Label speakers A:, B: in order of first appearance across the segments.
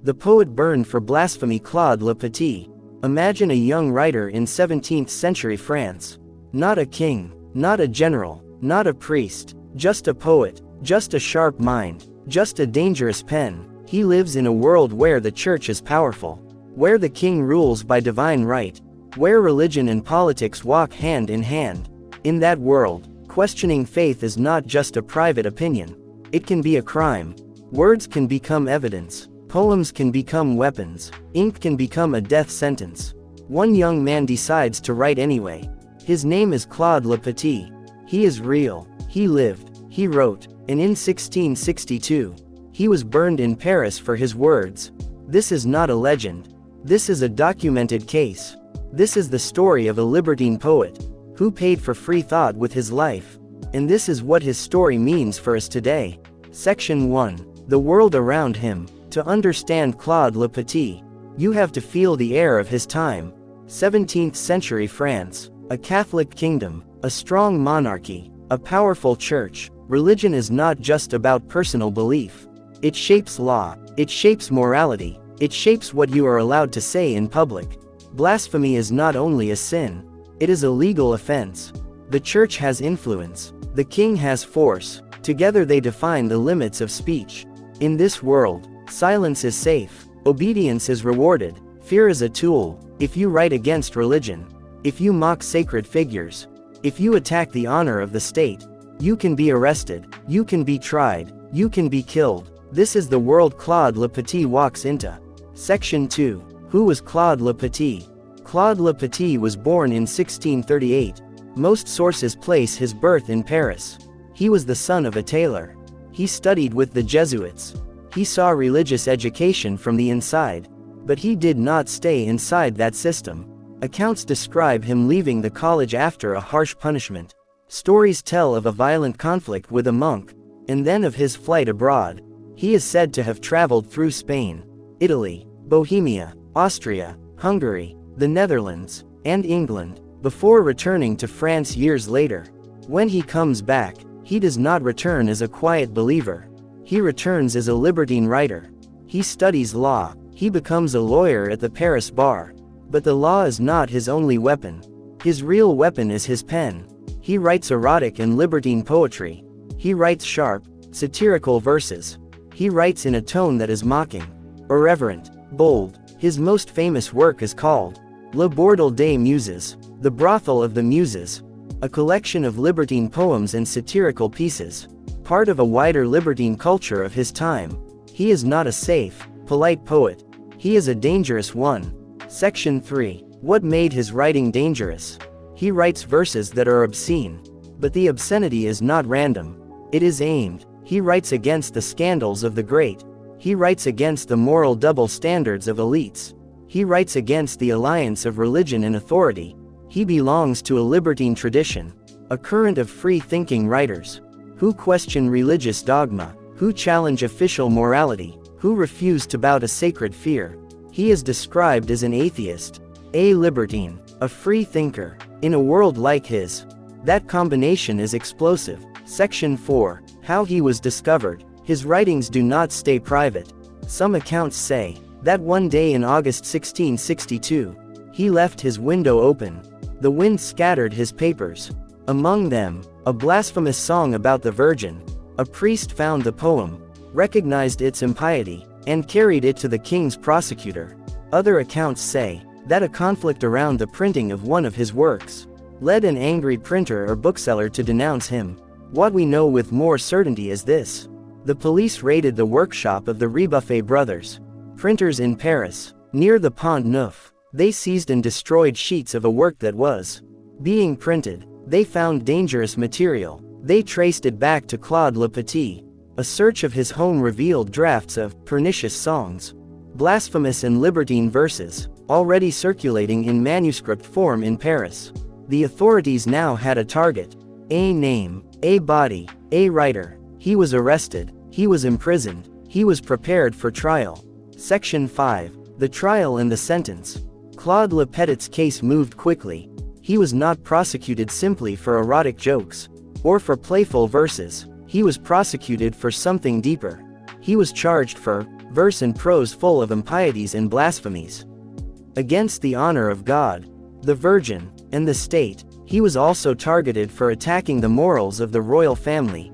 A: The poet burned for blasphemy. Claude Le Petit. Imagine a young writer in 17th century France. Not a king, not a general, not a priest, just a poet, just a sharp mind, just a dangerous pen. He lives in a world where the church is powerful, where the king rules by divine right, where religion and politics walk hand in hand. In that world, questioning faith is not just a private opinion. It can be a crime. Words can become evidence. Poems can become weapons. Ink can become a death sentence. One young man decides to write anyway. His name is Claude Le Petit. He is real. He lived. He wrote. And in 1662, he was burned in Paris for his words. This is not a legend. This is a documented case. This is the story of a libertine poet, who paid for free thought with his life. And this is what his story means for us today. Section 1. The world around him. To understand Claude Le Petit, you have to feel the air of his time. 17th century France. A Catholic kingdom, a strong monarchy, a powerful church. Religion is not just about personal belief. It shapes law, it shapes morality, it shapes what you are allowed to say in public. Blasphemy is not only a sin, it is a legal offense. The church has influence, the king has force. Together they define the limits of speech. In this world, silence is safe, obedience is rewarded, fear is a tool. If you write against religion, if you mock sacred figures, if you attack the honor of the state, you can be arrested, you can be tried, you can be killed. This is the world Claude Le Petit walks into. Section 2. Who was Claude Le Petit? Claude Le Petit was born in 1638. Most sources place his birth in Paris. He was the son of a tailor. He studied with the Jesuits. He saw religious education from the inside. But he did not stay inside that system. Accounts describe him leaving the college after a harsh punishment. Stories tell of a violent conflict with a monk, and then of his flight abroad. He is said to have traveled through Spain, Italy, Bohemia, Austria, Hungary, the Netherlands, and England, before returning to France years later. When he comes back, he does not return as a quiet believer. He returns as a libertine writer. He studies law. He becomes a lawyer at the Paris bar. But the law is not his only weapon. His real weapon is his pen. He writes erotic and libertine poetry. He writes sharp, satirical verses. He writes in a tone that is mocking, irreverent, bold. His most famous work is called Le Bordel des Muses, The Brothel of the Muses, a collection of libertine poems and satirical pieces, part of a wider libertine culture of his time. He is not a safe, polite poet. He is a dangerous one. Section 3. What made his writing dangerous? He writes verses that are obscene. But the obscenity is not random. It is aimed. He writes against the scandals of the great. He writes against the moral double standards of elites. He writes against the alliance of religion and authority. He belongs to a libertine tradition, a current of free-thinking writers, who question religious dogma, who challenge official morality, who refuse to bow to sacred fear. He is described as an atheist, a libertine, a free thinker. In a world like his, that combination is explosive. Section 4. How he was discovered. His writings do not stay private. Some accounts say that one day in August 1662, he left his window open. The wind scattered his papers. Among them, a blasphemous song about the Virgin. A priest found the poem, recognized its impiety, and carried it to the king's prosecutor. Other accounts say that a conflict around the printing of one of his works led an angry printer or bookseller to denounce him. What we know with more certainty is this. The police raided the workshop of the Rebuffet brothers, printers in Paris, near the Pont Neuf. They seized and destroyed sheets of a work that was being printed. They found dangerous material. They traced it back to Claude Le Petit. A search of his home revealed drafts of pernicious songs, blasphemous and libertine verses, already circulating in manuscript form in Paris. The authorities now had a target, a name, a body, a writer. He was arrested, he was imprisoned, he was prepared for trial. Section 5. The trial and the sentence. Claude Le Petit's case moved quickly. He was not prosecuted simply for erotic jokes, or for playful verses. He was prosecuted for something deeper. He was charged for verse and prose full of impieties and blasphemies. Against the honor of God, the Virgin, and the state, he was also targeted for attacking the morals of the royal family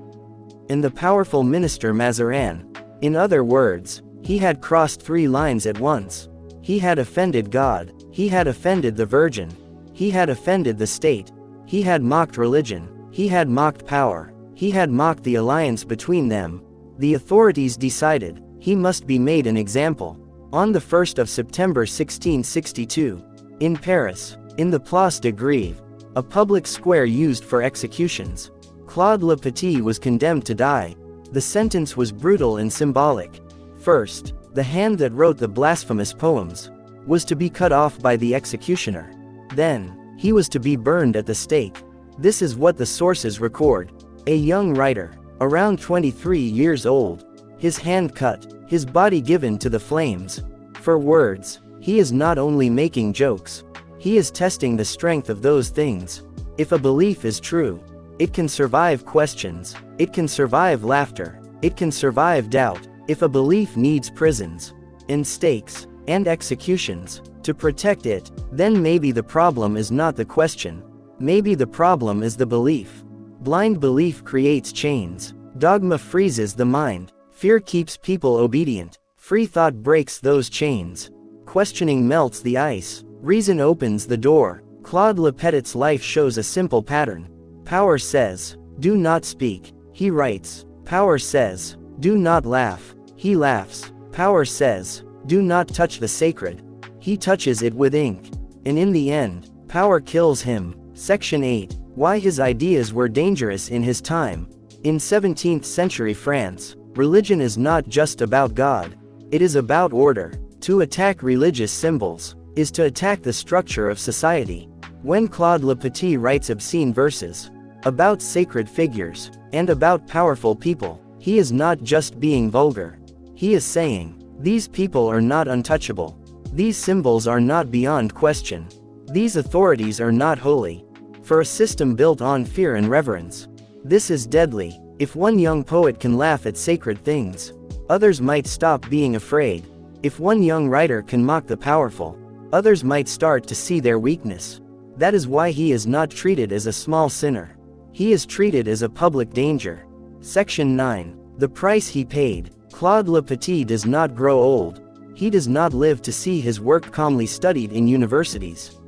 A: and the powerful minister Mazarin. In other words, he had crossed three lines at once. He had offended God, he had offended the Virgin, he had offended the state, he had mocked religion, he had mocked power, he had mocked the alliance between them. The authorities decided he must be made an example. On the 1st of September 1662, in Paris, in the Place de Grève, a public square used for executions, Claude Le Petit was condemned to die. The sentence was brutal and symbolic. First, the hand that wrote the blasphemous poems was to be cut off by the executioner. Then, he was to be burned at the stake. This is what the sources record. A young writer, around 23 years old, his hand cut, his body given to the flames. For words, he is not only making jokes, he is testing the strength of those things. If a belief is true, it can survive questions, it can survive laughter, it can survive doubt. If a belief needs prisons, and stakes, and executions, to protect it, then maybe the problem is not the question. Maybe the problem is the belief. Blind belief creates chains. Dogma freezes the mind. Fear keeps people obedient. Free thought breaks those chains. Questioning melts the ice. Reason opens the door. Claude Le Petit's life shows a simple pattern. Power says, do not speak. He writes. Power says, do not laugh. He laughs. Power says, do not touch the sacred. He touches it with ink. And in the end, power kills him. Section 8. Why his ideas were dangerous in his time. In 17th century France, religion is not just about God. It is about order. To attack religious symbols is to attack the structure of society. When Claude Le Petit writes obscene verses about sacred figures and about powerful people, he is not just being vulgar. He is saying, these people are not untouchable. These symbols are not beyond question. These authorities are not holy. For a system built on fear and reverence, this is deadly. If one young poet can laugh at sacred things, others might stop being afraid. If one young writer can mock the powerful, others might start to see their weakness. That is why he is not treated as a small sinner. He is treated as a public danger. Section 9. The price he paid. Claude Le Petit does not grow old. He does not live to see his work calmly studied in universities.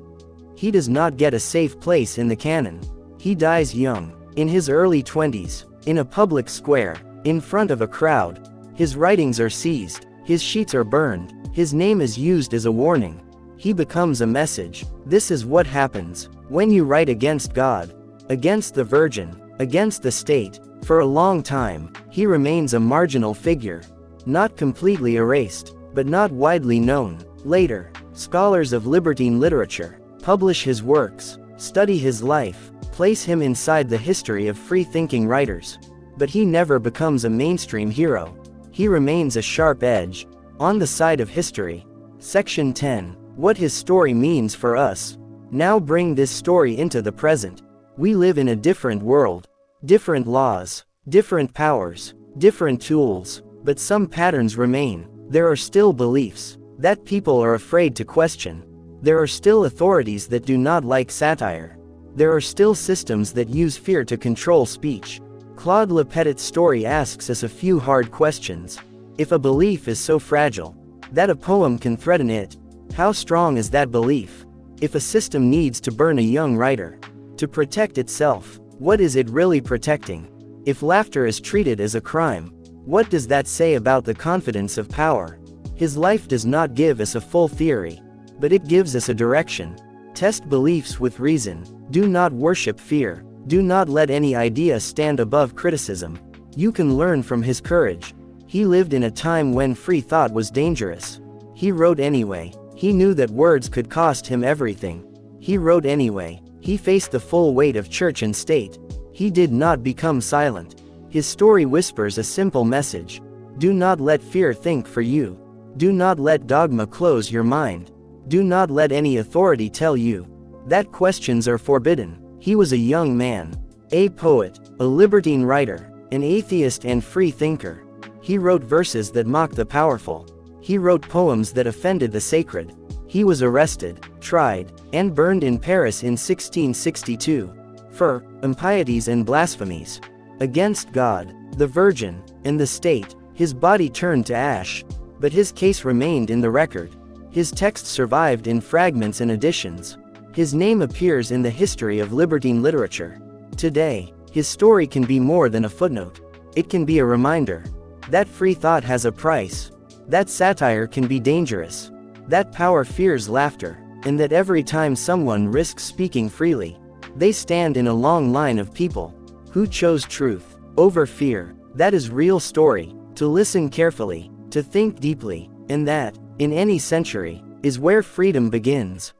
A: He does not get a safe place in the canon. He dies young, in his early 20s, in a public square, in front of a crowd. His writings are seized, his sheets are burned, his name is used as a warning. He becomes a message. This is what happens when you write against God, against the Virgin, against the state. For a long time, he remains a marginal figure, not completely erased, but not widely known. Later, scholars of libertine literature publish his works, study his life, place him inside the history of free-thinking writers. But he never becomes a mainstream hero. He remains a sharp edge, on the side of history. Section 10. What his story means for us. Now bring this story into the present. We live in a different world. Different laws, different powers, different tools, but some patterns remain. There are still beliefs that people are afraid to question. There are still authorities that do not like satire. There are still systems that use fear to control speech. Claude Le Petit's story asks us a few hard questions. If a belief is so fragile that a poem can threaten it, how strong is that belief? If a system needs to burn a young writer to protect itself, what is it really protecting? If laughter is treated as a crime, what does that say about the confidence of power? His life does not give us a full theory, but it gives us a direction. Test beliefs with reason. Do not worship fear. Do not let any idea stand above criticism. You can learn from his courage. He lived in a time when free thought was dangerous. He wrote anyway. He knew that words could cost him everything. He wrote anyway. He faced the full weight of church and state. He did not become silent. His story whispers a simple message. Do not let fear think for you. Do not let dogma close your mind. Do not let any authority tell you that questions are forbidden. He was a young man, a poet, a libertine writer, an atheist and free thinker. He wrote verses that mocked the powerful. He wrote poems that offended the sacred. He was arrested, tried, and burned in Paris in 1662 for impieties and blasphemies against God, the Virgin, and the state. His body turned to ash, but his case remained in the record. His text survived in fragments and editions. His name appears in the history of libertine literature. Today, his story can be more than a footnote. It can be a reminder that free thought has a price, that satire can be dangerous, that power fears laughter, and that every time someone risks speaking freely, they stand in a long line of people who chose truth over fear. That is real story, to listen carefully, to think deeply, and that, in any century, is where freedom begins.